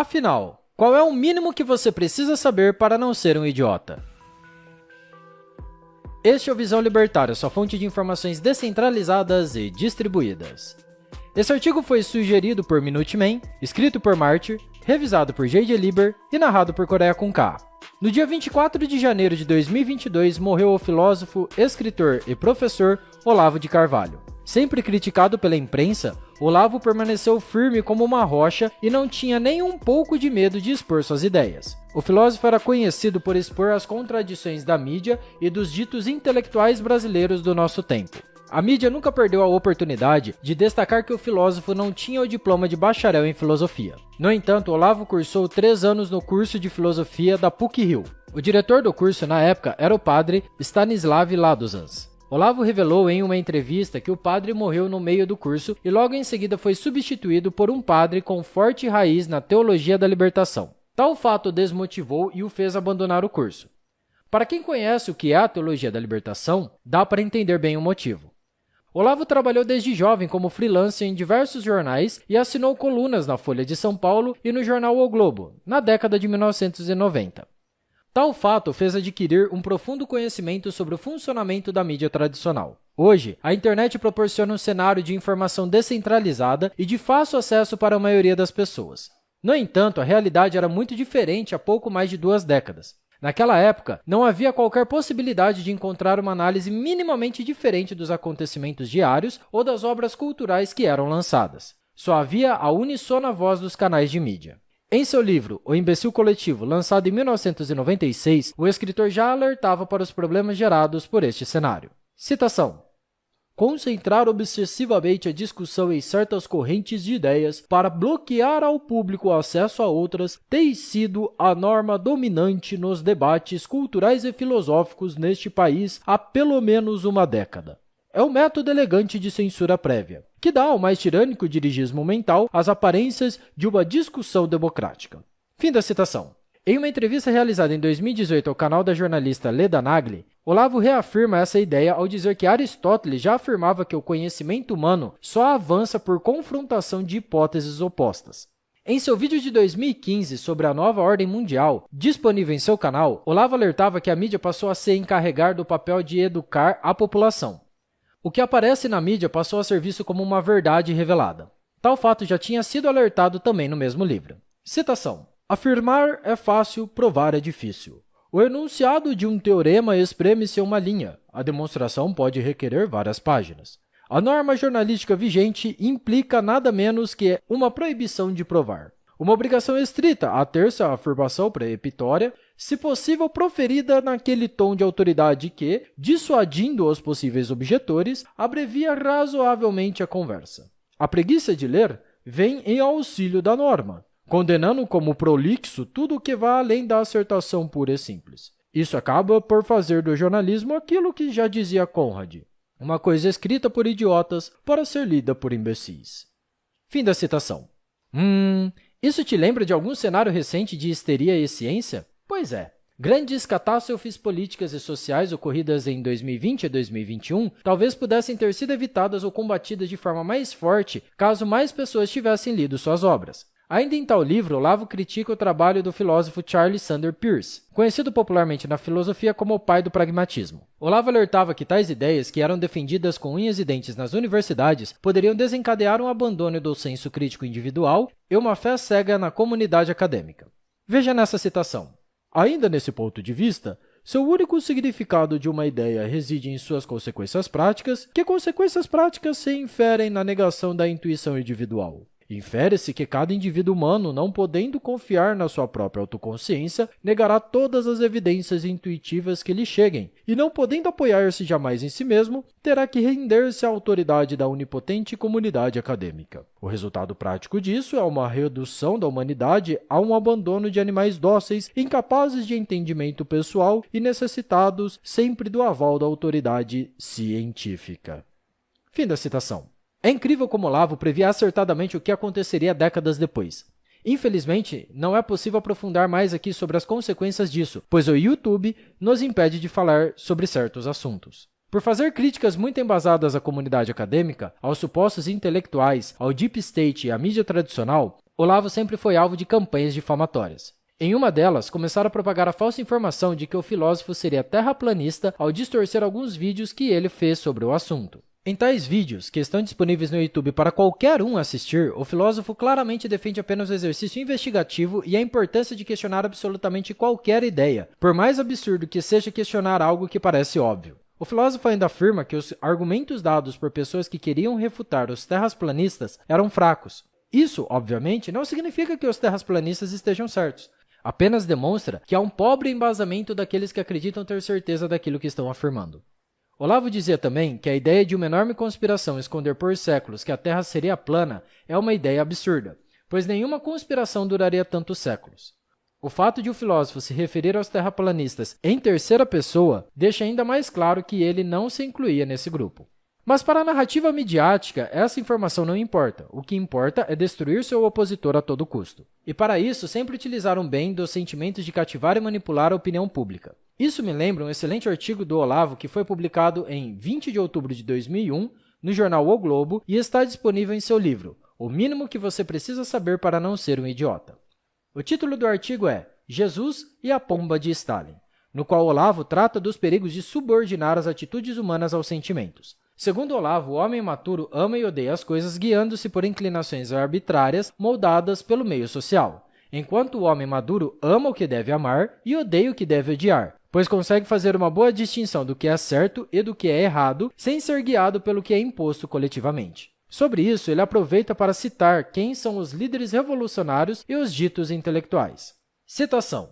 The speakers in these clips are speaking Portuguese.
Afinal, qual é o mínimo que você precisa saber para não ser um idiota? Este é o Visão Libertária, sua fonte de informações descentralizadas e distribuídas. Esse artigo foi sugerido por Minuteman, escrito por Martyr, revisado por J.J. Lieber e narrado por Coreia com K. No dia 24 de janeiro de 2022, morreu o filósofo, escritor e professor Olavo de Carvalho. Sempre criticado pela imprensa, Olavo permaneceu firme como uma rocha e não tinha nem um pouco de medo de expor suas ideias. O filósofo era conhecido por expor as contradições da mídia e dos ditos intelectuais brasileiros do nosso tempo. A mídia nunca perdeu a oportunidade de destacar que o filósofo não tinha o diploma de bacharel em filosofia. No entanto, Olavo cursou 3 anos no curso de filosofia da PUC-Rio. O diretor do curso na época era o padre Stanislav Ladozans. Olavo revelou em uma entrevista que o padre morreu no meio do curso e logo em seguida foi substituído por um padre com forte raiz na teologia da libertação. Tal fato o desmotivou e o fez abandonar o curso. Para quem conhece o que é a teologia da libertação, dá para entender bem o motivo. Olavo trabalhou desde jovem como freelancer em diversos jornais e assinou colunas na Folha de São Paulo e no jornal O Globo, na década de 1990. Tal fato fez adquirir um profundo conhecimento sobre o funcionamento da mídia tradicional. Hoje, a internet proporciona um cenário de informação descentralizada e de fácil acesso para a maioria das pessoas. No entanto, a realidade era muito diferente há pouco mais de 2 décadas. Naquela época, não havia qualquer possibilidade de encontrar uma análise minimamente diferente dos acontecimentos diários ou das obras culturais que eram lançadas. Só havia a unissona voz dos canais de mídia. Em seu livro O Imbecil Coletivo, lançado em 1996, o escritor já alertava para os problemas gerados por este cenário. Citação: concentrar obsessivamente a discussão em certas correntes de ideias para bloquear ao público o acesso a outras tem sido a norma dominante nos debates culturais e filosóficos neste país há pelo menos uma década. É um método elegante de censura prévia, que dá ao mais tirânico dirigismo mental as aparências de uma discussão democrática. Fim da citação. Em uma entrevista realizada em 2018 ao canal da jornalista Leda Nagli, Olavo reafirma essa ideia ao dizer que Aristóteles já afirmava que o conhecimento humano só avança por confrontação de hipóteses opostas. Em seu vídeo de 2015 sobre a nova ordem mundial, disponível em seu canal, Olavo alertava que a mídia passou a se encarregar do papel de educar a população. O que aparece na mídia passou a ser visto como uma verdade revelada. Tal fato já tinha sido alertado também no mesmo livro. Citação: afirmar é fácil, provar é difícil. O enunciado de um teorema espreme-se em uma linha. A demonstração pode requerer várias páginas. A norma jornalística vigente implica nada menos que uma proibição de provar. Uma obrigação estrita a ter-se a afirmação preepitória, se possível proferida naquele tom de autoridade que, dissuadindo os possíveis objetores, abrevia razoavelmente a conversa. A preguiça de ler vem em auxílio da norma, condenando como prolixo tudo o que vá além da assertação pura e simples. Isso acaba por fazer do jornalismo aquilo que já dizia Conrad: uma coisa escrita por idiotas para ser lida por imbecis. Fim da citação. Isso te lembra de algum cenário recente de histeria e ciência? Pois é. Grandes catástrofes políticas e sociais ocorridas em 2020 e 2021 talvez pudessem ter sido evitadas ou combatidas de forma mais forte caso mais pessoas tivessem lido suas obras. Ainda em tal livro, Olavo critica o trabalho do filósofo Charles Sanders Peirce, conhecido popularmente na filosofia como o pai do pragmatismo. Olavo alertava que tais ideias, que eram defendidas com unhas e dentes nas universidades, poderiam desencadear um abandono do senso crítico individual e uma fé cega na comunidade acadêmica. Veja nessa citação: ainda nesse ponto de vista, seu único significado de uma ideia reside em suas consequências práticas, que consequências práticas se inferem na negação da intuição individual. Infere-se que cada indivíduo humano, não podendo confiar na sua própria autoconsciência, negará todas as evidências intuitivas que lhe cheguem, e não podendo apoiar-se jamais em si mesmo, terá que render-se à autoridade da onipotente comunidade acadêmica. O resultado prático disso é uma redução da humanidade a um abandono de animais dóceis, incapazes de entendimento pessoal e necessitados sempre do aval da autoridade científica. Fim da citação. É incrível como Olavo previa acertadamente o que aconteceria décadas depois. Infelizmente, não é possível aprofundar mais aqui sobre as consequências disso, pois o YouTube nos impede de falar sobre certos assuntos. Por fazer críticas muito embasadas à comunidade acadêmica, aos supostos intelectuais, ao deep state e à mídia tradicional, Olavo sempre foi alvo de campanhas difamatórias. Em uma delas, começaram a propagar a falsa informação de que o filósofo seria terraplanista ao distorcer alguns vídeos que ele fez sobre o assunto. Em tais vídeos, que estão disponíveis no YouTube para qualquer um assistir, o filósofo claramente defende apenas o exercício investigativo e a importância de questionar absolutamente qualquer ideia, por mais absurdo que seja questionar algo que parece óbvio. O filósofo ainda afirma que os argumentos dados por pessoas que queriam refutar os terraplanistas eram fracos. Isso, obviamente, não significa que os terraplanistas estejam certos. Apenas demonstra que há um pobre embasamento daqueles que acreditam ter certeza daquilo que estão afirmando. Olavo dizia também que a ideia de uma enorme conspiração esconder por séculos que a Terra seria plana é uma ideia absurda, pois nenhuma conspiração duraria tantos séculos. O fato de o filósofo se referir aos terraplanistas em terceira pessoa deixa ainda mais claro que ele não se incluía nesse grupo. Mas para a narrativa midiática, essa informação não importa. O que importa é destruir seu opositor a todo custo. E para isso, sempre utilizaram bem dos sentimentos de cativar e manipular a opinião pública. Isso me lembra um excelente artigo do Olavo que foi publicado em 20 de outubro de 2001 no jornal O Globo e está disponível em seu livro, O Mínimo que Você Precisa Saber para Não Ser um Idiota. O título do artigo é Jesus e a Pomba de Stalin, no qual Olavo trata dos perigos de subordinar as atitudes humanas aos sentimentos. Segundo Olavo, o homem maturo ama e odeia as coisas guiando-se por inclinações arbitrárias moldadas pelo meio social, enquanto o homem maduro ama o que deve amar e odeia o que deve odiar, pois consegue fazer uma boa distinção do que é certo e do que é errado, sem ser guiado pelo que é imposto coletivamente. Sobre isso, ele aproveita para citar quem são os líderes revolucionários e os ditos intelectuais. Citação: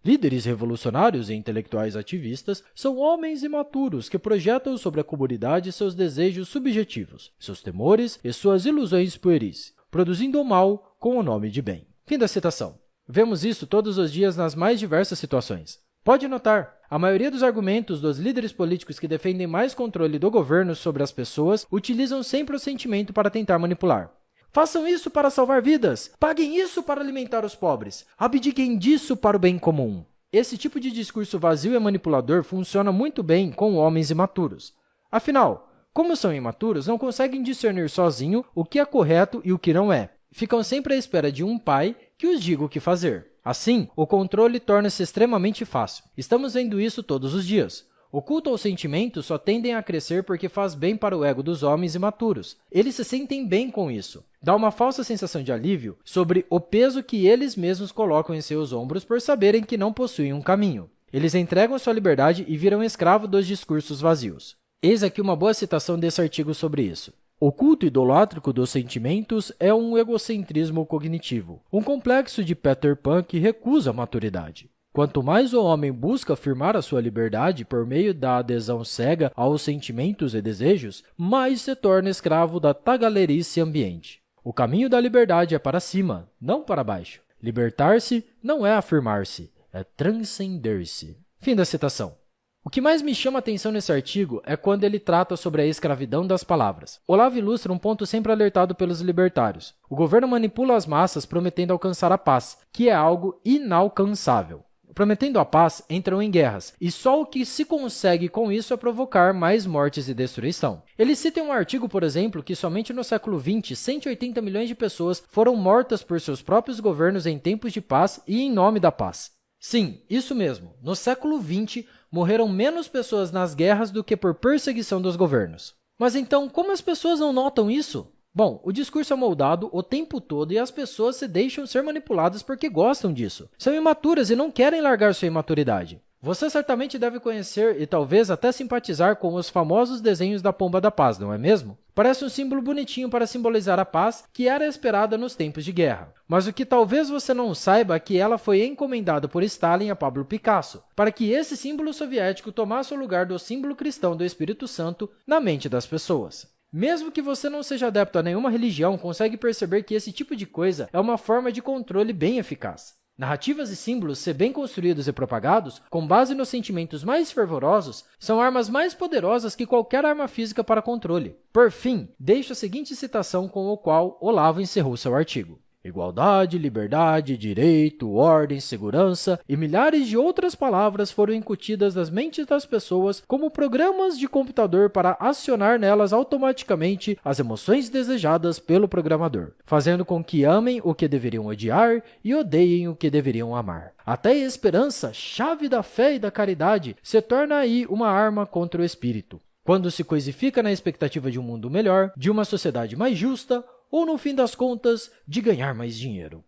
líderes revolucionários e intelectuais ativistas são homens imaturos que projetam sobre a comunidade seus desejos subjetivos, seus temores e suas ilusões pueris, produzindo o mal com o nome de bem. Fim da citação. Vemos isso todos os dias nas mais diversas situações. Pode notar, a maioria dos argumentos dos líderes políticos que defendem mais controle do governo sobre as pessoas utilizam sempre o sentimento para tentar manipular. Façam isso para salvar vidas. Paguem isso para alimentar os pobres. Abdiquem disso para o bem comum. Esse tipo de discurso vazio e manipulador funciona muito bem com homens imaturos. Afinal, como são imaturos, não conseguem discernir sozinho o que é correto e o que não é. Ficam sempre à espera de um pai que os diga o que fazer. Assim, o controle torna-se extremamente fácil. Estamos vendo isso todos os dias. O culto aos sentimentos só tendem a crescer porque faz bem para o ego dos homens imaturos. Eles se sentem bem com isso. Dá uma falsa sensação de alívio sobre o peso que eles mesmos colocam em seus ombros por saberem que não possuem um caminho. Eles entregam sua liberdade e viram escravo dos discursos vazios. Eis aqui uma boa citação desse artigo sobre isso. O culto idolátrico dos sentimentos é um egocentrismo cognitivo, um complexo de Peter Pan que recusa a maturidade. Quanto mais o homem busca afirmar a sua liberdade por meio da adesão cega aos sentimentos e desejos, mais se torna escravo da tagarelice ambiente. O caminho da liberdade é para cima, não para baixo. Libertar-se não é afirmar-se, é transcender-se. Fim da citação. O que mais me chama a atenção nesse artigo é quando ele trata sobre a escravidão das palavras. Olavo ilustra um ponto sempre alertado pelos libertários. O governo manipula as massas prometendo alcançar a paz, que é algo inalcançável. Prometendo a paz, entram em guerras, e só o que se consegue com isso é provocar mais mortes e destruição. Ele cita em um artigo, por exemplo, que somente no século XX, 180 milhões de pessoas foram mortas por seus próprios governos em tempos de paz e em nome da paz. Sim, isso mesmo. No século XX, morreram menos pessoas nas guerras do que por perseguição dos governos. Mas então, como as pessoas não notam isso? Bom, o discurso é moldado o tempo todo e as pessoas se deixam ser manipuladas porque gostam disso. São imaturas e não querem largar sua imaturidade. Você certamente deve conhecer e talvez até simpatizar com os famosos desenhos da Pomba da Paz, não é mesmo? Parece um símbolo bonitinho para simbolizar a paz que era esperada nos tempos de guerra. Mas o que talvez você não saiba é que ela foi encomendada por Stalin a Pablo Picasso, para que esse símbolo soviético tomasse o lugar do símbolo cristão do Espírito Santo na mente das pessoas. Mesmo que você não seja adepto a nenhuma religião, consegue perceber que esse tipo de coisa é uma forma de controle bem eficaz. Narrativas e símbolos, se bem construídos e propagados, com base nos sentimentos mais fervorosos, são armas mais poderosas que qualquer arma física para controle. Por fim, deixo a seguinte citação com a qual Olavo encerrou seu artigo. Igualdade, liberdade, direito, ordem, segurança e milhares de outras palavras foram incutidas nas mentes das pessoas como programas de computador para acionar nelas automaticamente as emoções desejadas pelo programador, fazendo com que amem o que deveriam odiar e odeiem o que deveriam amar. Até a esperança, chave da fé e da caridade, se torna aí uma arma contra o espírito, quando se coisifica na expectativa de um mundo melhor, de uma sociedade mais justa, ou, no fim das contas, de ganhar mais dinheiro.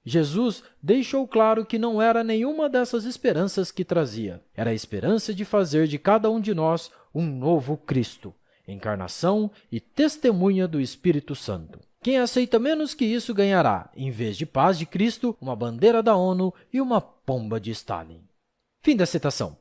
Jesus deixou claro que não era nenhuma dessas esperanças que trazia. Era a esperança de fazer de cada um de nós um novo Cristo, encarnação e testemunha do Espírito Santo. Quem aceita menos que isso ganhará, em vez de paz de Cristo, uma bandeira da ONU e uma pomba de Stalin. Fim da citação.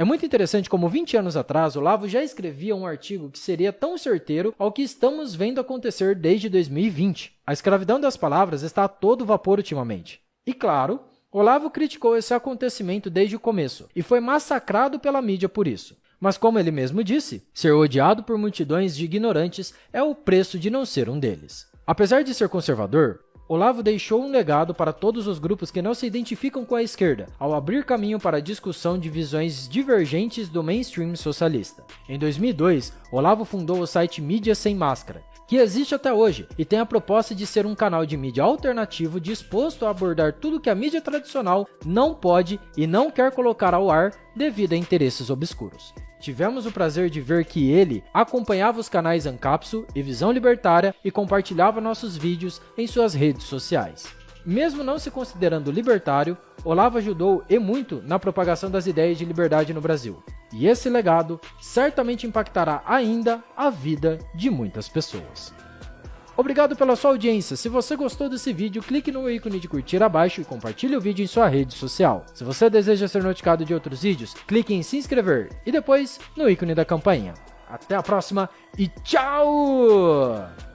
É muito interessante como 20 anos atrás, Olavo já escrevia um artigo que seria tão certeiro ao que estamos vendo acontecer desde 2020. A escravidão das palavras está a todo vapor ultimamente. E claro, Olavo criticou esse acontecimento desde o começo e foi massacrado pela mídia por isso. Mas como ele mesmo disse, ser odiado por multidões de ignorantes é o preço de não ser um deles. Apesar de ser conservador, Olavo deixou um legado para todos os grupos que não se identificam com a esquerda, ao abrir caminho para a discussão de visões divergentes do mainstream socialista. Em 2002, Olavo fundou o site Mídia Sem Máscara, que existe até hoje e tem a proposta de ser um canal de mídia alternativo disposto a abordar tudo que a mídia tradicional não pode e não quer colocar ao ar devido a interesses obscuros. Tivemos o prazer de ver que ele acompanhava os canais Ancapsu e Visão Libertária e compartilhava nossos vídeos em suas redes sociais. Mesmo não se considerando libertário, Olavo ajudou e muito na propagação das ideias de liberdade no Brasil. E esse legado certamente impactará ainda a vida de muitas pessoas. Obrigado pela sua audiência. Se você gostou desse vídeo, clique no ícone de curtir abaixo e compartilhe o vídeo em sua rede social. Se você deseja ser notificado de outros vídeos, clique em se inscrever e depois no ícone da campainha. Até a próxima e tchau!